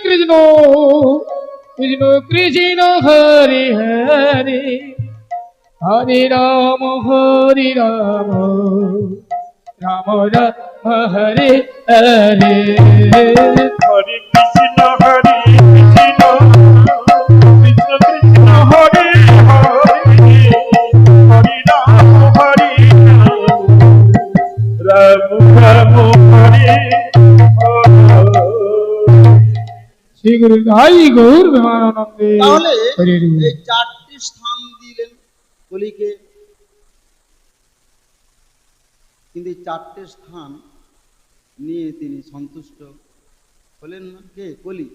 কৃষ্ণ কৃষ্ণ কৃষ্ণ হরে হরে হরে রাম রাম রাম হরে হরে হরে কৃষ্ণ কৃষ্ণ কৃষ্ণ হরে হরে হরে রাম রাম রাম হরে শ্রী গুরু ভাই গৌর প্রেমানন্দে। তাহলে হরে হরে। এই চারটি স্থান দিলেন কলিকে, কিন্তু এই চারটে স্থান নিয়ে তিনি সন্তুষ্ট হলেন না। কে? কলি।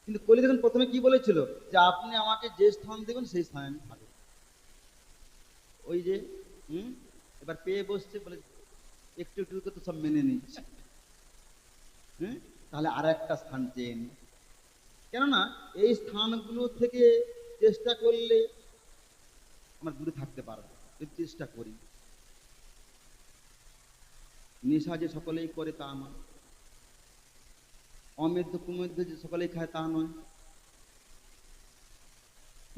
কিন্তু কলি দেখুন প্রথমে কি বলেছিল, যে আপনি আমাকে যে স্থান দেবেন সেই স্থানে আমি থাকবো। ওই যে এবার পেয়ে বসছে, বলে একটু একটু করে তো সব মেনে নিচ্ছে, তাহলে আর একটা স্থান চেয়ে নি। কেননা এই স্থানগুলো থেকে চেষ্টা করলে আমরা দূরে থাকতে পারবো, যদি চেষ্টা করি। নেশা যে সকলেই করে তা নয়, অমেধ্য কুমেধ্য যে সকলেই খায় তা নয়,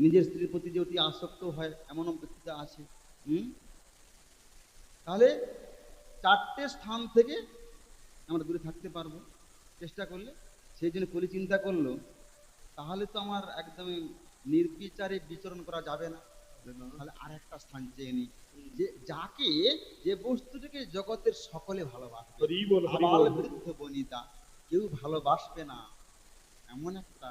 নিজের স্ত্রীর প্রতি যে অতি আসক্ত হয় এমনও ব্যক্তিটা আছে। তাহলে চারটে স্থান থেকে আমরা দূরে থাকতে পারবো চেষ্টা করলে। সেই জন্য কলি চিন্তা করলো, তাহলে তো আমার একদমই নির্বিচারে বিচরণ করা যাবে না, তাহলে আর একটা স্থান চেয়ে নিই, যে যাকে, যে বস্তুটাকে জগতের সকলে ভালোবাসবে, আবাল বৃদ্ধ বনিতা কেউ ভালোবাসবে না, এমন একটা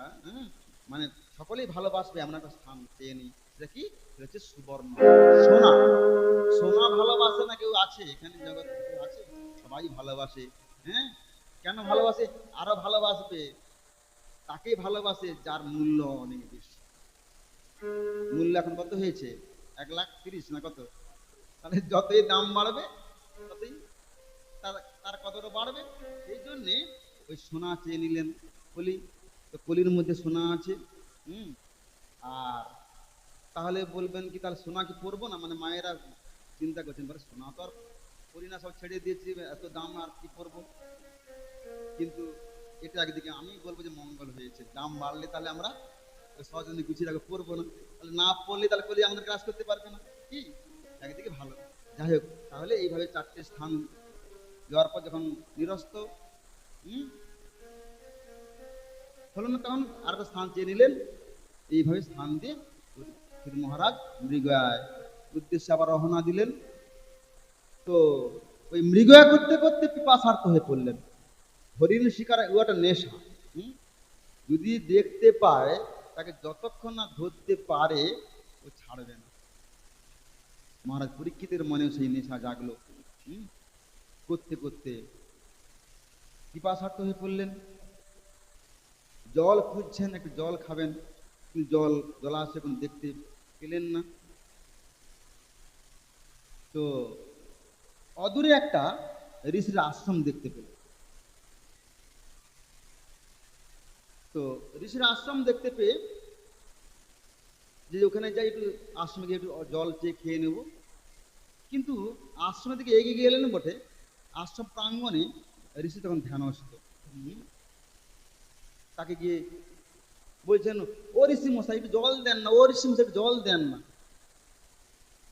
মানে সকলেই ভালোবাসবে এমন একটা স্থান চেয়ে নিই। সেটা কি? হচ্ছে সুবর্ণ, সোনা। সোনা ভালোবাসে না কেউ আছে এখানে জগতে? কেউ আছে? সবাই ভালোবাসে। কেন ভালোবাসে? আরো ভালোবাসবে, তাকে ভালোবাসে যার মূল্য অনেক বেশি। মূল্য এখন কত হয়েছে? 1,30,000 না কত? তাহলে যতই দাম বাড়বে ততই তার কতটা বাড়বে। এই জন্যে ওই সোনা চেয়ে নিলেন কলি। তো কলির মধ্যে সোনা আছে। আর তাহলে বলবেন কি, তাহলে সোনা কি পরবো না? মানে মায়েরা চিন্তা করছেন, বলে সোনা তো আর পরি না, সব ছেড়ে দিয়েছি, এত দাম আর কি পরবো। কিন্তু এটা একদিকে আমি বলবো যে মঙ্গল হয়েছে, দাম বাড়লে তাহলে আমরা সহজে গুছিয়ে রাখবো, পরবো না। তাহলে না পড়লে তাহলে কলি আমাদের কাজ করতে পারবে না, কি একদিকে ভালো। যাই হোক, তাহলে এইভাবে চারটে স্থান দেওয়ার পর যখন নিরস্ত হলো না, তখন আর একটা স্থান চেয়ে নিলেন। এইভাবে স্থান দিয়ে মহারাজ মৃগয়ায় উদ্দেশ্যে আবার রওনা দিলেন। তো ওই মৃগয়া করতে করতে পিপাসার্থ হয়ে পড়লেন। হরিণ শিকার একটা নেশা, যদি দেখতে পায় তাকে যতক্ষণ না ধরতে পারে ও ছাড়বে না। মহারাজ পরীক্ষিতের মনেও সেই নেশা জাগলো। করতে করতে পিপাসার্থ হয়ে পড়লেন। জল খুঁজছেন, একটু জল খাবেন, কিন্তু জলাশয় এখন দেখতে পেলেন না। তো অদূরে একটা ঋষির আশ্রম দেখতে পেলেন। তো ঋষির আশ্রম দেখতে পেয়ে যে ওখানে যাই, একটু আশ্রমে গিয়ে একটু জল চেয়ে খেয়ে নেব। কিন্তু আশ্রমের দিকে এগিয়ে গেলেন বটে, আশ্রম প্রাঙ্গণে ঋষি তখন ধ্যানস্থ। তাকে গিয়ে বলছেন, ও ঋষি মশাই একটু জল দেন না, ও ঋষি মশাই একটু জল দেন না।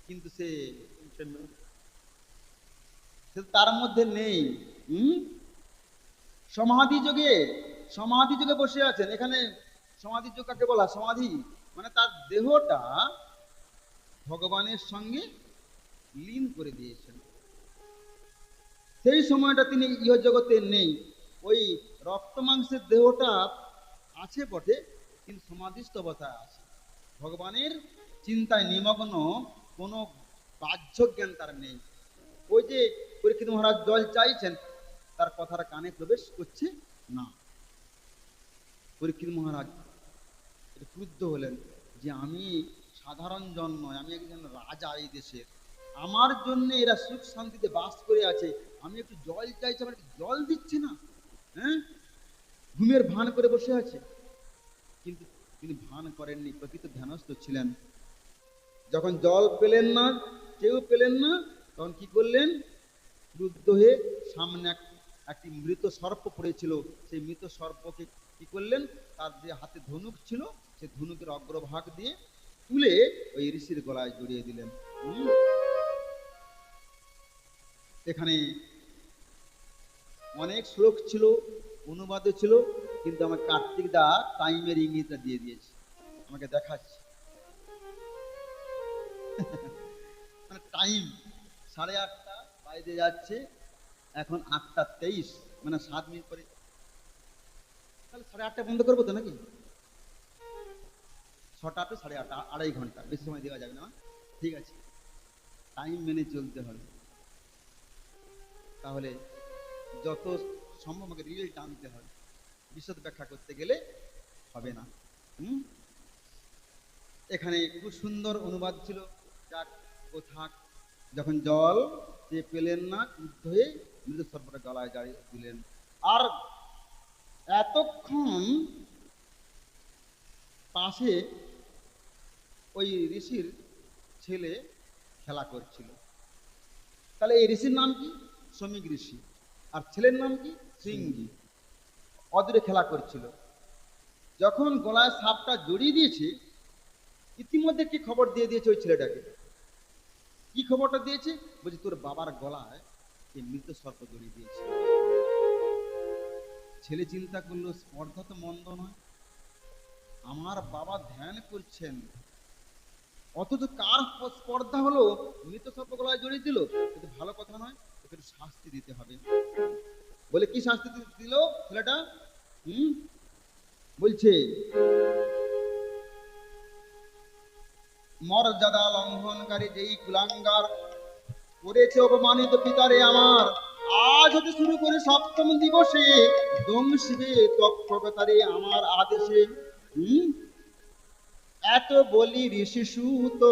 কিন্তু সে তার মধ্যে নেই। সমাধি যোগে বসে আছেন। এখানে সমাধি যোগ কাকে বলা? সমাধি মানে তার দেহটা ভগবানের সঙ্গে লীন করে দিয়েছেন। সেই সময়টা তিনি ইহ জগতে নেই, ওই রক্ত মাংসের দেহটা আছে বটে, কিন্তু সমাধিস্থ অবস্থায় আছে, ভগবানের চিন্তায় নিমগ্ন, কোনো বাহ্য জ্ঞান তার নেই। ওই যে পরীক্ষিত মহারাজ জল চাইছেন, তার কথার কানে প্রবেশ করছে না। পরীক্ষিত মহারাজ ক্রুদ্ধ হলেন যে আমি সাধারণ জন নয়, আমি একজন রাজা এই দেশের, আমার জন্য এরা সুখ শান্তিতে বাস করে আছে, আমি একটু জল চাইছি, আমার জল দিচ্ছে না। ঘুমের ভান করে বসে আছে। কিন্তু তিনি ভান করেননি, প্রকৃত ধ্যানস্থ ছিলেন। যখন জল পেলেন না, কেউ পেলেন না, তখন কি করলেন? ক্রুদ্ধ হয়ে সামনে একটি মৃত সর্প পড়েছিল, সেই মৃত সর্পকে কি করলেন, তার যে হাতে ধনুক ছিল সে ধনুকের অগ্রভাগ দিয়ে তুলে ওই ঋষির গলায় জড়িয়ে দিলেন। হুম। এখানে অনেক শ্লোক ছিল, অনুবাদও ছিল, কিন্তু আমার কার্তিক দা টাইমের ইঙ্গিতটা দিয়ে দিয়েছে, আমাকে দেখাচ্ছে। মানে টাইম 8:30 বাইরে যাচ্ছে, এখন 8:23, মানে 7 মিনিট পরে। তাহলে 8:30 বন্ধ করবো তো নাকি? 6টা to 8:30, 2.5 ঘন্টা, বেশি সময় দেওয়া যাবে না। ঠিক আছে, টাইম মেনে চলতে হবে। তাহলে যত সম্ভব আমাকে রিয়েল টানতে হবে, বিশদ ব্যাখ্যা করতে গেলে হবে না। হুম। এখানে খুব সুন্দর অনুবাদ ছিল, যাক ও থাক। যখন জল সে পেলেন না, ক্রুদ্ধ হয়ে মৃত সর্পটা গলায় জাড়িয়ে দিলেন। আর এতক্ষণ পাশে ওই ঋষির ছেলে খেলা করছিল। তাহলে এই ঋষির নাম কি? শ্রমিক ঋষি। আর ছেলের নাম কি? সিংহী। অদূরে খেলা করছিল। যখন গলায় সাপটা জড়িয়ে দিয়েছে, ইতিমধ্যে কি খবর দিয়ে দিয়েছে ওই ছেলেটাকে? কি খবরটা দিয়েছে? বলছে তোর বাবার গলায় এই মৃত সর্প জড়িয়ে দিয়েছে। ছেলে চিন্তা করলো, স্পর্ধা তো মন্দ নয়, আমার বাবা ধ্যান করছেন, অথচ কার স্পর্ধা হলো, মৃত সর্প গলায় জড়িয়ে দিল, কিন্তু ভালো কথা নয়, ওকে একটু শাস্তি দিতে হবে। বলে কি শাস্তি দিল ছেলেটা? বলছে মর্যাদা লঙ্ঘনকারী যেই কুলাঙ্গার করেছে অপমানিত পিতারে আমার, আজ হতে শুরু করে 7ম দিবসে দংশিবে তৎপ্রকতারে আমার আদেশে। এত বলি ঋষি সুত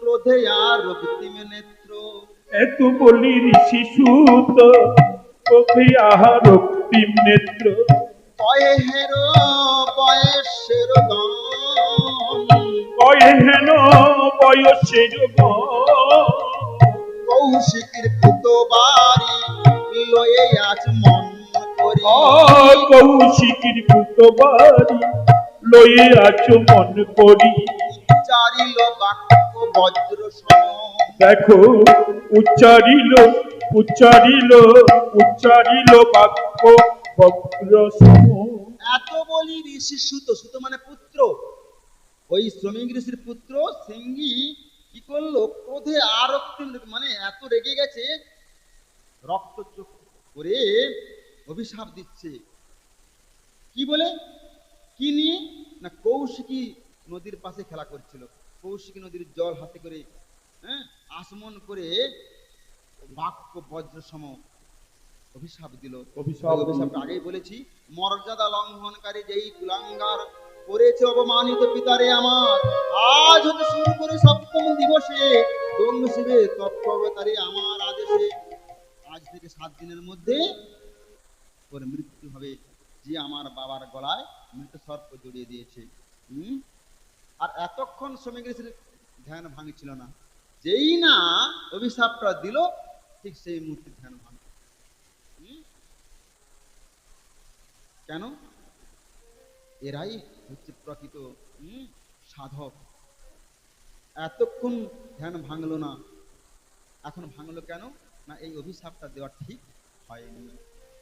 ক্রোধে আর রক্তিম নেত্র। এত বলি ঋষি সুত চোখে আহার রক্তিম নেত্র। কয়ে হেরো বয়সের দান, কয়ে হেন বয়সের কৌশিকের পুত বাড়ি লয়ে আজ মন করি। কৌশিকের পুত বাড়ি লয়ে আছো মন করি। উচ্চারিল বাক্য বজ্র সম। দেখো উচ্চারিল উচ্চারিল উচ্চারিল বাক্য বজ্র সম। এত বলি ঋষি সুত, সুত মানে পুত্র, ওই শ্রমিক ঋষির পুত্র সিংহী কি করলো, ক্রোধে আর মানে এত রেগে গেছে, রক্ত চোখ করে অভিশাপ দিচ্ছে। কি বলে? কি নিয়ে না, কৌশিকী নদীর পাশে খেলা করছিল, কৌশিকী নদীর জল হাতে করে আসমন করে বাক্য বজ্র সম অভিশাপ দিল। অভিশাপটা আগেই বলেছি, মর্যাদা লঙ্ঘনকারী যেই কুলাঙ্গার করেছে অপমানিত পিতারে আমার, আজ হতে শুরু করে 7ম দিবসে দংশিবে তৎপ্রকতারে আমার আদেশে। আজ থেকে 7 দিনের মধ্যে ওর মৃত্যু হবে, যে আমার বাবার গলায় মৃত সর্প জড়িয়ে দিয়েছে। আর এতক্ষণ শ্রমিক ঋষির ধ্যান ভাঙছিল না, যেই না অভিশাপটা দিল, ঠিক সেই মুহূর্তে ধ্যান ভাঙ। কেন? এরাই হচ্ছে প্রকৃত সাধক। এতক্ষণ ধ্যান ভাঙলো না, এখন ভাঙলো কেন না, এই অভিশাপটা দেওয়া ঠিক হয়নি।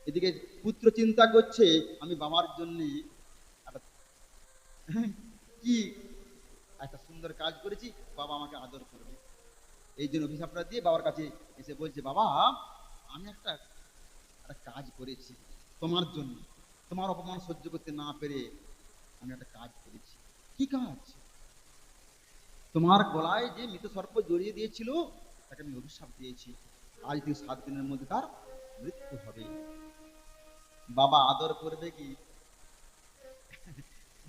এদিকে পুত্র চিন্তা করছে, আমি বাবার জন্য কি একটা সুন্দর কাজ করেছি, বাবা আমাকে আদর করবে, এই জন্য অভিশাপটা দিয়ে বাবার কাছে এসে বলছে, বাবা আমি একটা কাজ করেছি তোমার জন্য, তোমার অপমান সহ্য করতে না পেরে আমি একটা কাজ করেছি। কি কাজ? তোমার গলায় যে মৃত সর্প জড়িয়ে দিয়েছিল তাকে আমি অভিশাপ দিয়েছি, আজ থেকে 7 দিনের মধ্যে তার মৃত্যু হবে। বাবা আদর করবে কি?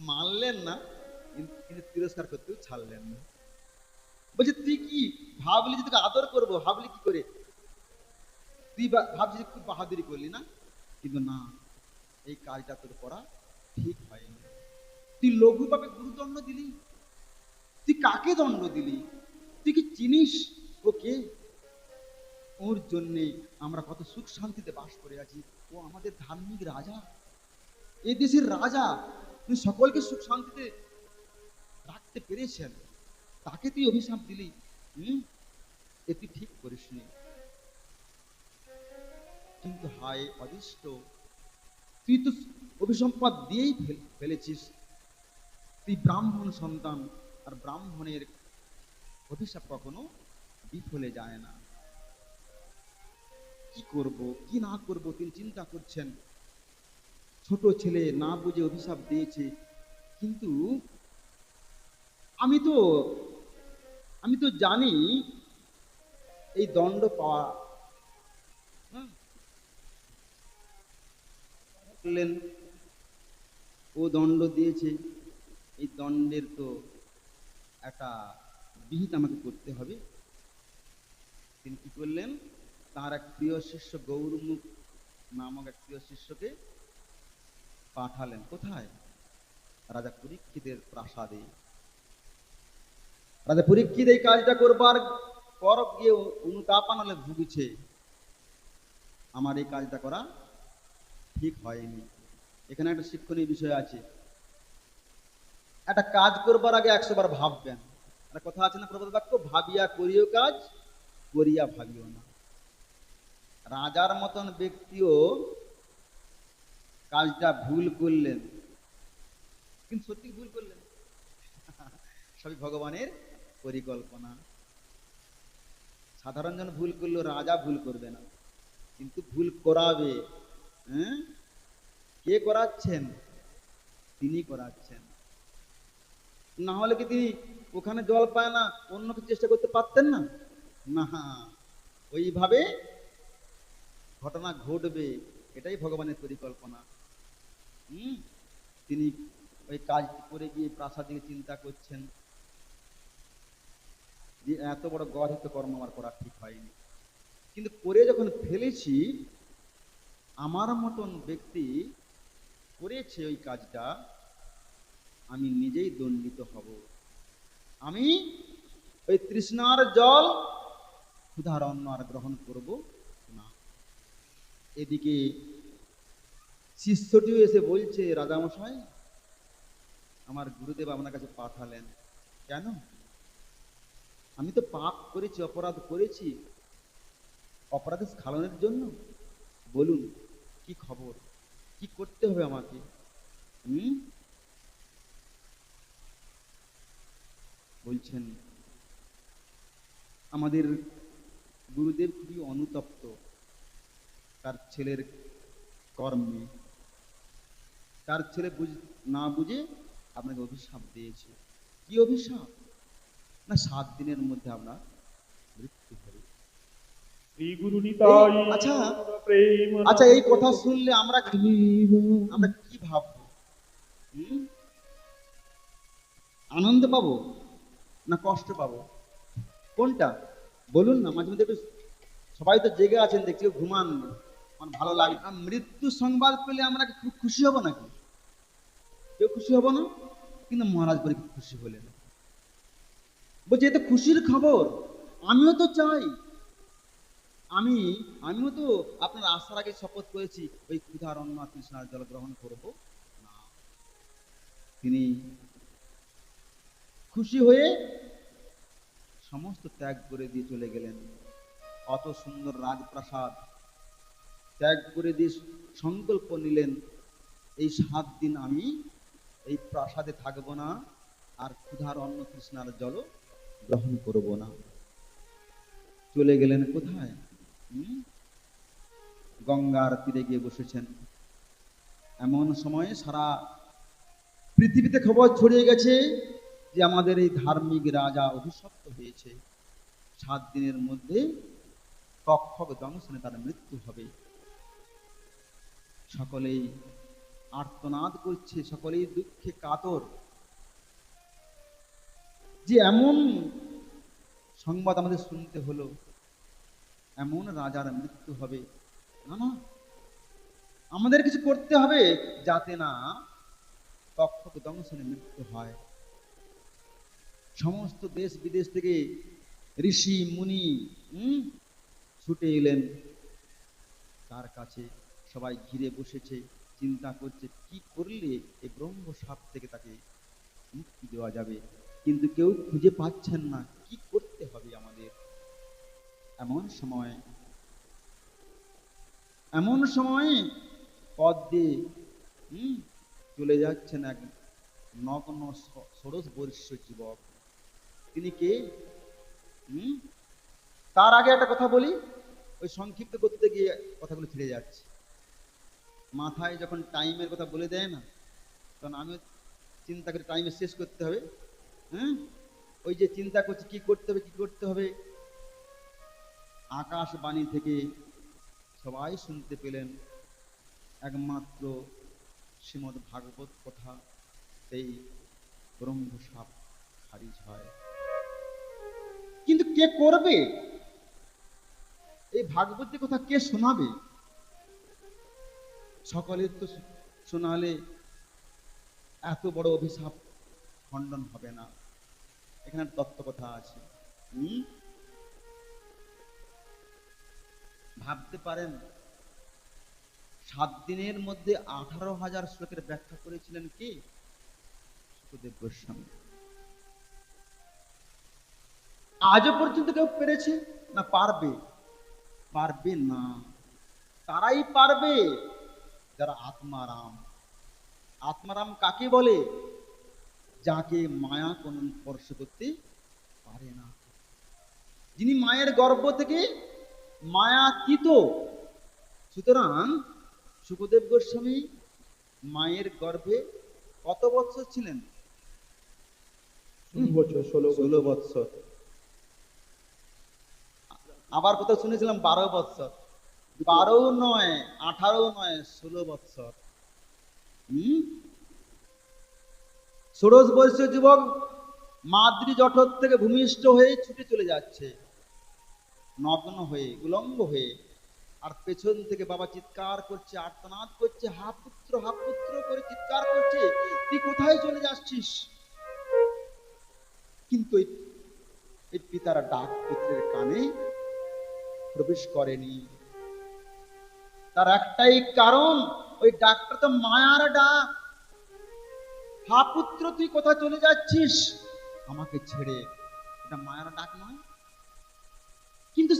মানলেন না, কিন্তু তিরস্কার করতেও ছাড়লেন না। বলছে তুই কি ভাবলি যে তোকে আদর করবো, ভাবলি কি করে? তুই ভাবছিস খুব বাহাদুরি করলি না, কিন্তু না, এই কাজটা তোর করা ঠিক হয়নি। তুই লঘু পাপে গুরুদণ্ড দিলি, তুই কাকে দণ্ড দিলি? তুই কি চিনিস ওকে? ওর জন্যে আমরা কত সুখ শান্তিতে বাস করে আছি, ও আমাদের ধার্মিক রাজা, এই দেশের রাজা, তুই সকলকে সুখ শান্তিতে রাখতে পেরেছেন, তাকে তুই অভিশাপ দিলি। এ তুই ঠিক করিসনি। কিন্তু হায় অদিষ্ট, তুই তো অভিসম্পাদ দিয়েই ফেলেছিস। তুই ব্রাহ্মণ সন্তান, আর ব্রাহ্মণের অভিশাপ কখনো বিফলে যায় না। কি করব কি না করব তিনি চিন্তা করছেন। ছোট ছেলে না বুঝে অভিশাপ দিয়েছে, কিন্তু আমি তো আমি তো জানি এই দণ্ড পাওয়া। বললেন ও দণ্ড দিয়েছে, এই দণ্ডের তো একটা বিহিত আমাকে করতে হবে। তিনি কি করলেন, তার এক প্রিয় শিষ্য গৌরমুখ নামক এক প্রিয় শিষ্যকে পাঠালেন। কোথায়? রাজা পরীক্ষিতের প্রাসাদে। রাজা পরীক্ষিত এই কাজটা করবার পর গিয়ে অনুতাপানলে ভুগছে, আমার এই কাজটা করা ঠিক হয়নি। এখানে একটা শিক্ষণীয় বিষয় আছে। একটা কাজ করবার আগে 100 বার ভাববেন। একটা কথা আছে না প্রবাদ বাক্য, ভাবিয়া করিও কাজ, করিয়া ভাবিও না। রাজার মতন ব্যক্তিও কাজটা ভুল করলেন, কিন্তু সত্যি ভুল করলেন। সবই ভগবানের পরিকল্পনা। সাধারণ জন ভুল করলেও রাজা ভুল করবে না, কিন্তু ভুল করাবে। কে করাচ্ছেন? তিনি করাচ্ছেন। না হলে কি তিনি ওখানে জল পায় না অন্য কিছু চেষ্টা করতে পারতেন না? না, ওইভাবে ঘটনা ঘটবে, এটাই ভগবানের পরিকল্পনা। তিনি ওই কাজ করে গিয়ে প্রাসাদে চিন্তা করছেন যে এত বড় গর্হিত কর্ম আমার করা ঠিক হয়নি, কিন্তু করে যখন ফেলেছি, আমার মতন ব্যক্তি করেছে ওই কাজটা, আমি নিজেই দণ্ডিত হব। আমি ওই তৃষ্ণার জল ক্ষুধার অন্ন আর গ্রহণ করব না। এদিকে শিষ্যটিও এসে বলছে, রাজামশাই আমার গুরুদেব আপনার কাছে পাঠালেন। কেন? আমি তো পাপ করেছি, অপরাধ করেছি, অপরাধের স্খলনের জন্য। বলুন কি খবর, কি করতে হবে আমাকে? বলছেন আমাদের গুরুদেব খুবই অনুতপ্ত তার ছেলের কর্মে। তার ছেলে না বুঝে আপনাকে অভিশাপ দিয়েছে। কি অভিশাপ? না 7 দিনের মধ্যে আপনার মৃত্যু হবে। শ্রী গুরু নিতাই আচ্ছা প্রেম। আচ্ছা, এই কথা শুনলে আমরা কি ভাববো? আনন্দ পাবো না কষ্ট পাবো? কোনটা বলুন না? মাঝে মধ্যে একটু, সবাই তো জেগে আছেন দেখছি, ঘুমান, আমার ভালো লাগে। মৃত্যু সংবাদ পেলে আমরা খুব খুশি হব নাকি? কেউ খুশি হব না, কিন্তু মহারাজ বলে খুশি হলেন। বলছে এ তো খুশির খবর, আমিও তো চাই। আমিও তো আপনার আসার আগে শপথ করেছি ওই ক্ষুধার অন্ন তৃষ্ণার জল গ্রহণ করব না। তিনি খুশি হয়ে সমস্ত ত্যাগ করে দিয়ে চলে গেলেন। অত সুন্দর রাজপ্রাসাদ ত্যাগ করে দিয়ে সংকল্প নিলেন, এই 7 দিন আমি এই প্রাসাদে থাকবো না, আর ক্ষুধার অন্ন তৃষ্ণার জল গ্রহণ করব না। চলে গেলেন কোথায়? গঙ্গার তীরে গিয়ে বসেছেন। এমন সময়ে সারা পৃথিবীতে খবর ছড়িয়ে গেছে যে আমাদের এই ধার্মিক রাজা অভিশপ্ত হয়েছে, 7 দিনের মধ্যে তক্ষক দংশনে তার মৃত্যু হবে। সকলেই আর্তনাদ করছে, সকলেই দুঃখে কাতর যে এমন সংবাদ আমাদের শুনতে হলো, এমন রাজার মৃত্যু হবে। না, আমাদের কিছু করতে হবে যাতে না তক্ষক দংশনে মৃত্যু হয়। সমস্ত দেশ বিদেশ থেকে ঋষি মুনি ছুটে এলেন তার কাছে, সবাই ঘিরে বসেছে, চিন্তা করছে কি করলে এই ব্রহ্ম সাপ থেকে তাকে মুক্তি দেওয়া যাবে, কিন্তু কেউ খুঁজে পাচ্ছেন না কি করতে হবে আমাদের। এমন সময় পথ দিয়ে চলে যাচ্ছেন এক নগ্ন ষোড়শ বর্ষ যুবক। তিনি কে? তার আগে একটা কথা বলি, ওই সংক্ষিপ্ত করতে গিয়ে কথাগুলো ছেড়ে যাচ্ছে। মাথায় যখন টাইমের কথা বলে দেয় না, তখন আমিও চিন্তা করে টাইমে শেষ করতে হবে। ওই যে চিন্তা করছি কি করতে হবে। আকাশবাণী থেকে সবাই শুনতে পেলেন একমাত্র শ্রীমদ্ ভাগবত কথা, এই ব্রহ্ম সাপ খারিজ হয়। কিন্তু কে করবে এই ভাগবতের কথা? কে শোনাবে? সকলের তো শোনালে এত বড় অভিশাপ খণ্ডন হবে না। এখানে তত্ত্ব কথা আছে। ভাবতে পারেন 7 দিনের মধ্যে 18,000 শ্লোকের ব্যাখ্যা করেছিলেন কে? সুখদেব গোস্বামী। আজও পর্যন্ত কেউ পেরেছে না? পারবে না। তারাই পারবে যারা আত্মারাম কাকে বলে? যাকে মায়া কোন স্পর্শ করতে পারে না, যিনি মায়ের গর্ভ থেকে মায়াতীত। সুতরাং সুখদেব গোস্বামী মায়ের গর্ভে কত বৎসর ছিলেন? 16 বৎসর। আবার কোথাও শুনেছিলাম 12 বৎসর। 12 নয়, 18 নয়, 16 বৎসর। ষোড়শ বর্ষীয় যুবক মাদ্রি জঠর থেকে ভূমিষ্ঠ হয়ে ছুটে চলে যাচ্ছে নগ্ন হয়ে, উলঙ্গ হয়ে। আর পেছন থেকে বাবা চিৎকার করছে, আর্তনাদ করছে, হা পুত্র করে চিৎকার করছে, তুই কোথায় চলে যাচ্ছিস? কিন্তু এই পিতার ডাক পুত্রের কানে প্রবেশ করেনি। তার একটাই কারণ, ওই ডাকটা তো মায়ার ডাক। হা পুত্র, তুই কোথায় চলে যাচ্ছিস? আমাকে ছেড়ে। এটা মায়ার ডাক নয়? কিন্তু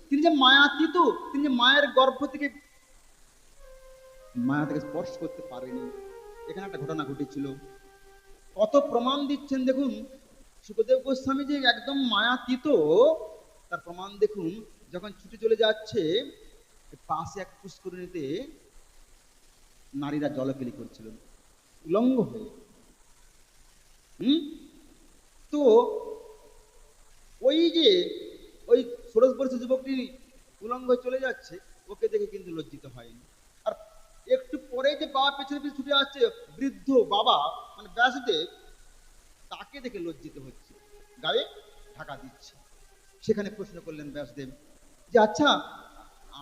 তিনি যে মায়াতীত, তিনি যে মায়ের গর্ভ থেকে মায়া থেকে স্পর্শ করতে পারেনি। এখানে একটা ঘটনা ঘটেছিল। কত প্রমাণ দিচ্ছেন দেখুন। সুখদেব গোস্বামী যে একদম মায়াতীত তার প্রমাণ দেখুন। যখন ছুটে চলে যাচ্ছে, পাশে এক পুষ্করিণীতে নারীরা জলকেলি করছিলেন উলঙ্গ হয়ে। তো ওই যে ওই ষোড়শ বর্ষের যুবকটি উলঙ্গ হয়ে চলে যাচ্ছে, ওকে দেখে কিন্তু লজ্জিত হয়নি। আর একটু পরে যে বাবা পেছনে পিছনে ছুটে আসছে, বৃদ্ধ বাবা মানে ব্যাসদেব, তাকে দেখে লজ্জিত হচ্ছে, গায়ে ঢাকা দিচ্ছে। সেখানে প্রশ্ন করলেন ব্যাসদেব যে আচ্ছা,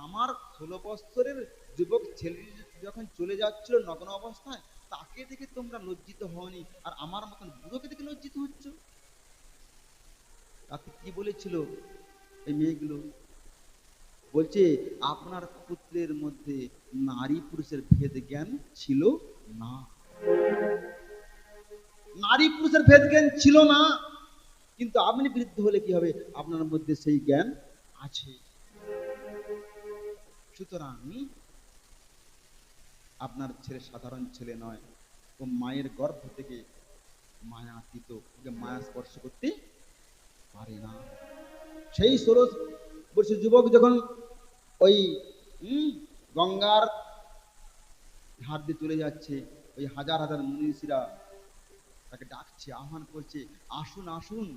আমার 16 বৎসরের যুবক ছেলে যখন চলে যাচ্ছিল নগ্ন অবস্থায়, তাকে দেখে তোমরা লজ্জিত হওনি, আর আমার মতন বুড়োকে দেখে লজ্জিত হচ্ছ? তাতে কি বলেছিল এই মেয়েগুলো? বলছে আপনার পুত্রের মধ্যে নারী পুরুষের ভেদ জ্ঞান ছিল না। নারী পুরুষের ভেদ জ্ঞান ছিল না, কিন্তু আপনি বৃদ্ধ হলে কি হবে? আপনার মধ্যে সেই জ্ঞান আছে। সুতরাং আপনার ছেলে সাধারণ ছেলে নয়, ও মায়ের গর্ভ থেকে মায়াতীত, ওকে মায়া স্পর্শ করতে পারে না। সেই ষোড়শ বর্ষীয় যুবক যখন ওই গঙ্গার ধার দিয়ে চলে যাচ্ছে, ওই হাজার হাজার মুনিষীরা তাকে ডাকছে, আহ্বান করছে, আসুন আসুন,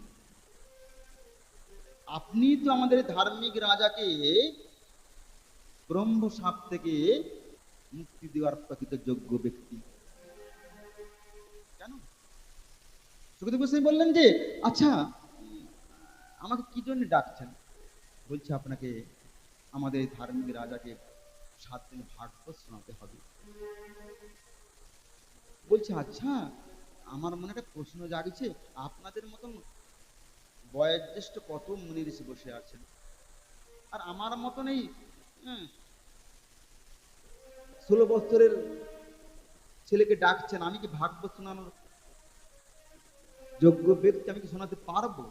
আপনি তো আমাদের ধার্মিক রাজাকে ব্রহ্ম সাপ থেকে মুক্তি দেওয়ার প্রকৃত যোগ্য ব্যক্তি। কেন? সুখদেব গোস্বামী বললেন যে আচ্ছা, আমাকে কি জন্য ডাকছেন? বলছে আপনাকে আমাদের ধার্মিক রাজাকে 7 দিন ভাগবত শোনাতে হবে। বলছে আচ্ছা, আমার মনে একটা প্রশ্ন জাগছে, আপনাদের মতন বয়োজ্যেষ্ঠ কত মুনি ঋষি বসে আছেন, আর আমার মতন এই 16 বছরের ছেলেকে ডাকছেন, আমি কি ভাগবত শোনানোর যোগ্য ব্যক্তি? আমি কি শোনাতে পারবো?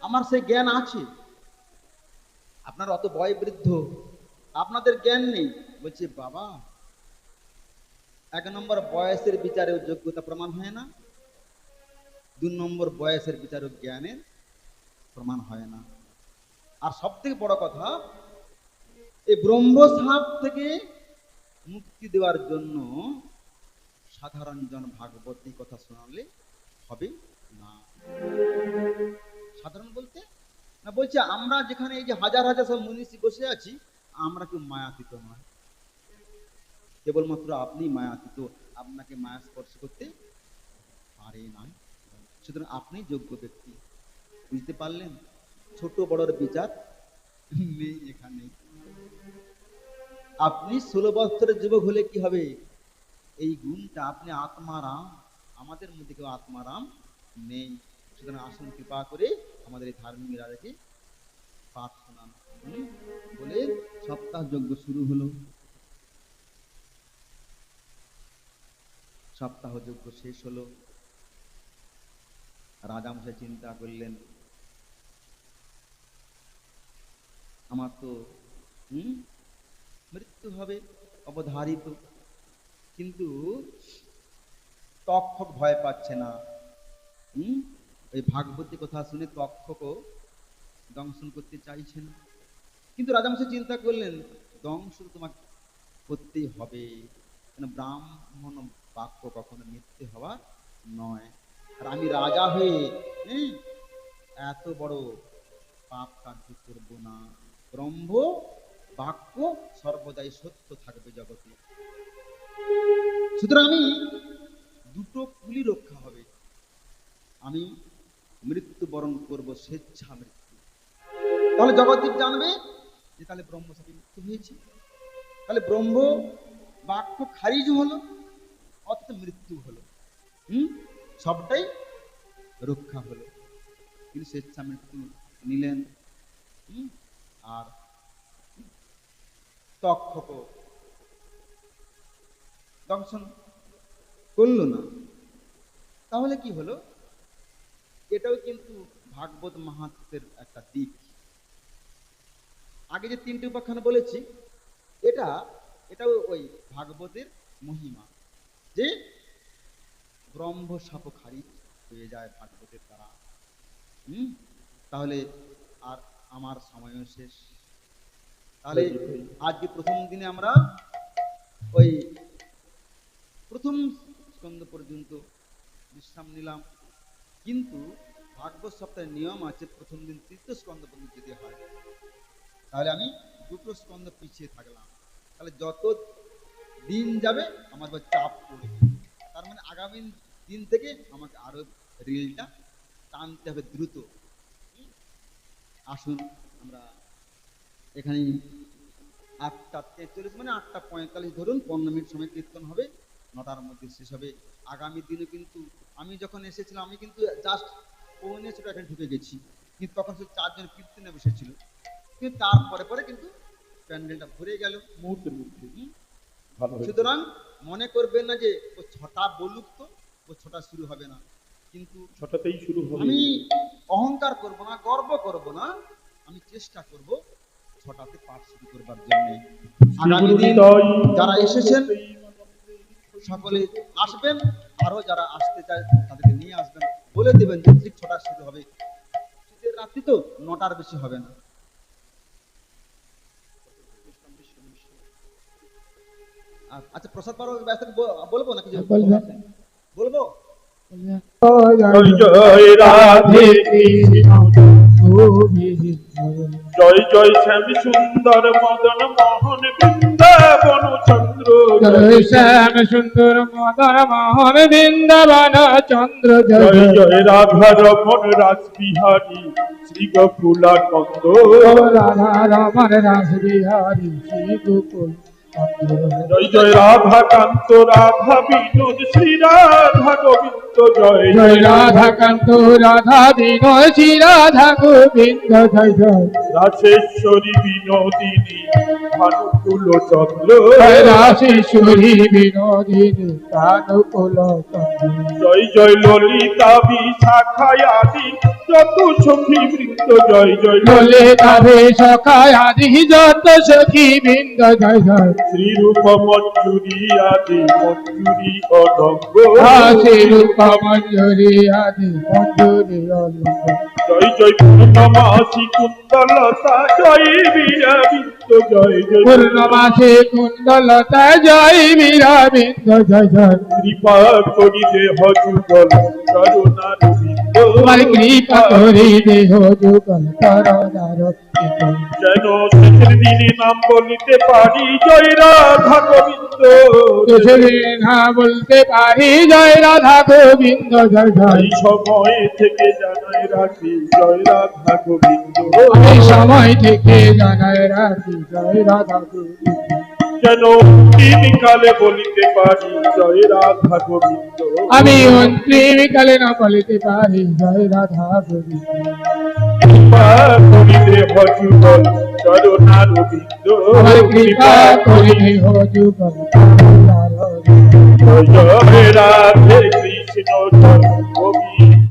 আমার সেই জ্ঞান আছে? আপনার অত বয় বৃদ্ধ, আপনাদের জ্ঞান নেই। বলছে বাবা, 1 নম্বর বয়সের বিচারেও যোগ্যতা প্রমাণ হয় না, 2 নম্বর বয়সের বিচারেও জ্ঞানের প্রমাণ হয় না। আর সব থেকে বড় কথা, এই ব্রহ্মসাপ থেকে মুক্তি দেওয়ার জন্য সাধারণ জন ভাগবত এই কথা শোনালে হবে না। সাধারণ বলতে না, বলছে আমরা যেখানে এই যে হাজার হাজার সব মনীষী বসে আছি, আমরা কেউ মায়াতীত নয়, কেবলমাত্র আপনি মায়াতীত, আপনাকে মায়া স্পর্শ করতে পারে না। সুতরাং আপনি যোগ্য ব্যক্তি। বুঝতে পারলেন? ছোট বড়র বিচার নেই এখানে। আপনি 16 বছরের যুবক হলে কি হবে? এই গুণটা, আপনি আত্মারাম, আমাদের মধ্যে কেউ আত্মারাম নেই। সুতরাং আসুন কৃপা করে আমাদের এই ধার্মিক রাজাকে পাঠ শোনান। বলে সপ্তাহ যজ্ঞ শুরু হলো। সপ্তাহ যজ্ঞ শেষ হলো। রাজামশাই চিন্তা করলেন, আমার তো মৃত্যু হবে অবধারিত, কিন্তু তক্ষক ভয় পাচ্ছে না। ওই ভাগবতী কথা শুনে তক্ষকও দংশন করতে চাইছে না। কিন্তু রাজামশাই চিন্তা করলেন, দংশন তোমাকে করতেই হবে, কেন ব্রাহ্মণ বাক্য কখনো মিথ্যে হওয়ার নয়। আর আমি রাজা হয়ে এত বড় পাপ কার্য করব না। ব্রহ্ম বাক্য সর্বদাই সত্য থাকবে জগতে। সুতরাং আমি দুটো কুলি রক্ষা হবে। আমি মৃত্যুবরণ করব, স্বেচ্ছা মৃত্যু। তাহলে জগদ্দীপ জানবে যে তাহলে ব্রহ্ম সাথে মৃত্যু হয়েছে, তাহলে ব্রহ্ম বাক্য খারিজ হলো, অথচ মৃত্যু হলো। সবটাই রক্ষা হলো। তিনি স্বেচ্ছা মৃত্যু নিলেন। আর তক্ষক দংশন করল না। তাহলে কি হলো? এটাও কিন্তু ভাগবত মাহাত্ম্যের একটা দিক। আগে যে 3টে উপাখ্যান বলেছি, এটাও ওই ভাগবতের মহিমা, যে ব্রহ্ম সাপ খারিজ হয়ে যায় ভাগবতের দ্বারা। তাহলে আর আমার সময়ও শেষ। তাহলে আজকে প্রথম দিনে আমরা ওই প্রথম স্কন্ধ পর্যন্ত বিশ্রাম নিলাম, কিন্তু ভাগবত সপ্তাহের নিয়ম আছে প্রথম দিন 3য় স্কন্ধ পর্যন্ত যেতে হয়। তাহলে আমি 2টো স্কন্ধ পিছিয়ে থাকলাম। তাহলে যত দিন যাবে আমার চাপ পড়বে। তার মানে আগামী দিন থেকে আমাকে আরো রিলটা টানতে হবে দ্রুত। আসুন আমরা এখানে 8:43 মানে 8:45 ধরুন, 15 মিনিট সময় কীর্তন হবে, 9টার মধ্যে শেষ হবে। আগামী দিনে কিন্তু আমি যখন এসেছিলাম, আমি কিন্তু জাস্ট 6:45 এখানে ঢুকে গেছি, কিন্তু তখন সে 4 জন কীর্তনে বসেছিল। কিন্তু তারপরে পরে কিন্তু প্যান্ডেলটা ভরে গেল মুহূর্তের মধ্যে। সুতরাং মনে করবেন না যে ও 6টা বলুক তো ও 6টা শুরু হবে না, কিন্তু 6টাতেই শুরু হবে। আমি অহংকার করব না, গর্ব করব না, আমি চেষ্টা করব 6টাতে পাঠ শুরু করবার জন্য। আগামী দিন যারা এসেছেন সকলে আসবেন, আরো যারা আসতে চায় তাদেরকে নিয়ে আসবেন, বলে দেবেন যে ঠিক 6টা শুরু হবে। শীতের রাত্রি তো 9টার বেশি হবে না। আচ্ছা, প্রসাদ পাওয়ার ব্যবস্থা বলবো নাকি? বলবো। জয় জয় রাধে কৃষ্ণ, জয় জয় শ্যাম সুন্দর মদন মোহন বৃন্দাবন চন্দ্র, জয় শ্যাম সুন্দর মদন মোহন বৃন্দাবন চন্দ্র, জয় জয় রাধা রমন রাস বিহারী শ্রী গোকুলানন্দ, রাধা রমন রাস বিহারী শ্রী গোকুল, জয় জয় রাধা কান্ত রাধা বিনোদ শ্রী রাধা গোবিন্দ, জয় জয় রাধা কান্ত রাধা বিনয় শ্রী রাধা গোবিন্দ জয় জয় রাসেশ্বরী বিনোদিনী ভানুকুল চন্দ্র জয় রাশেশ্বরী বিনোদিনী কানুকুল চন্দ্র জয় জয় ললিতা বিশাখায় আদি যত সখী বৃন্দ জয় জয় ললিতা সখায় আদি যত সখী বৃন্দ জয় জয় শ্রীরূপ মঞ্জুরি আদি মঞ্জুরি অনঙ্গ শ্রী রূপ মঞ্জুরি আদি মঞ্জুরি অলঙ্গ জয় জয় পূর্ণমাসী কুন্দলতা জয় বীরা বৃন্দ জয় জয় পূর্ণমাসে কুণ্ডলতা জয় মীরা বিন্দ জয় জয় কৃপা করি দেহ যুগল করুণার বিন্দ তোমার কৃপা করি দেহ যুগল করুণার কৃত যেন শেষের দিনে নাম বলিতে পারি জয় রাধা গোবিন্দ না বলতে পারি জয় রাধা গোবিন্দ জয় জয় এই সময় থেকে জানাই রাখি জয় রাধা গোবিন্দ এই সময় থেকে জানায় রাখি জয় রাধা গোবিন্দ যেন তিনি কালে বলিতে পারি জয় রাধা গোবিন্দ আমি অন্তিম কালে না বলিতে পারি জয় রাধা গোবিন্দ কৃপা করি দেহ যুগল করুণার বিন্দ আমার কৃপা করি দেহ যুগল করুণার বিন্দ। জয় রাধে কৃষ্ণ গোবিন্দ